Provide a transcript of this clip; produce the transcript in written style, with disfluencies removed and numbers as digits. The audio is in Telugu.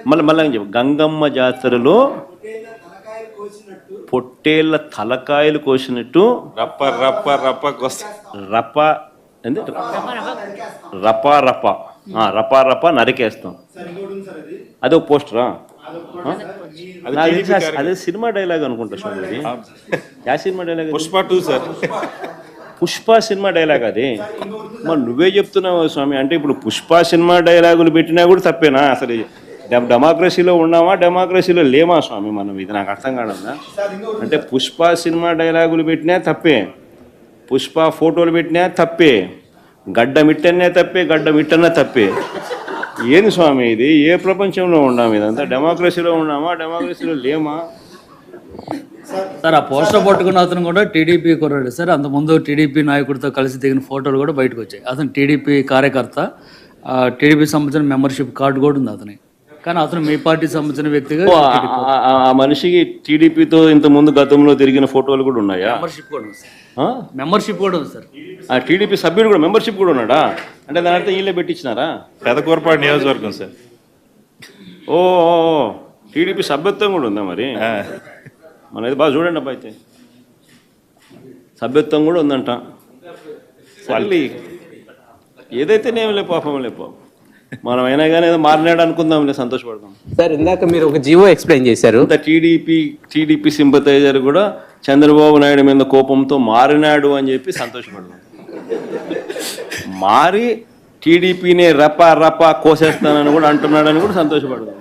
మళ్ళీ చెప్పు. గంగమ్మ జాతరలో పొట్టేళ్ల తలకాయలు కోసినట్టు రప్ప రప్ప రప్ప రప ఏంది రపా రప రపా రప నరికేస్తాం. అదే ఒక పోస్టరా? అదే సినిమా డైలాగ్ అనుకుంటా స్వామి. అది yeah cinema dialogue? Pushpa 2 sir. Pushpa cinema dialogue అది. మరి నువ్వే చెప్తున్నావు స్వామి. అంటే ఇప్పుడు పుష్ప సినిమా డైలాగులు పెట్టినా కూడా తప్పేనా? అసలు డెమోక్రసీలో ఉన్నామా డెమోక్రసీలో లేమా స్వామి మనం? ఇది నాకు అర్థం కాదన్నా. అంటే పుష్ప సినిమా డైలాగులు పెట్టినా తప్పే, పుష్ప ఫోటోలు పెట్టినా తప్పే, గడ్డ మిట్టనే తప్పే, గడ్డ మిట్టనే తప్పే. ఏంది స్వామి ఇది? ఏ ప్రపంచంలో ఉన్నాము? ఇదంతా డెమోక్రసీలో ఉన్నామా డెమోక్రసీలో లేమా? సార్ ఆ పోస్టర్ పట్టుకున్న అతను కూడా టీడీపీ కుర్రాడు సార్. అంతకుముందు టీడీపీ నాయకుడితో కలిసి దిగిన ఫోటోలు కూడా బయటకు వచ్చాయి. అతను టీడీపీ కార్యకర్త, టీడీపీ సంబంధించిన మెంబర్షిప్ కార్డు కూడా ఉంది అతని. కానీ అతను మీ పార్టీకి సంబంధించిన వ్యక్తిగా ఆ మనిషికి టీడీపీతో ఇంత ముందు గతంలో తిరిగిన ఫోటోలు కూడా ఉన్నాయా? మెంబర్షిప్ కూడా ఉంది సార్. మెంబర్షిప్ కూడా ఉంది సార్. ఆ టీడీపీ సభ్యుడు కూడా మెంబర్షిప్ కూడా ఉన్నాడా? అంటే దాని అర్థం వీళ్ళే పెట్టించినారా? పెదకూరపాడు నియోజకవర్గం సార్. ఓ టీడీపీ సభ్యత్వం కూడా ఉందా మరి? మనది బాగా చూడండి అబ్బా. అయితే సభ్యత్వం కూడా ఉందంట. మళ్ళీ ఏదైతేనేం లే పాపం లే పాపం. మనం అయినా కానీ ఏదో మారినాడు అనుకుందాంలే, సంతోషపడదాం. సార్ ఇందాక మీరు ఒక జీవో ఎక్స్ప్లెయిన్ చేశారు. టీడీపీ సింపతైజర్ కూడా చంద్రబాబు నాయుడు మీద కోపంతో మారినాడు అని చెప్పి సంతోషపడదాం. మారి టీడీపీనే రపా రపా కోసేస్తానని కూడా అంటున్నాడని కూడా సంతోషపడదాం.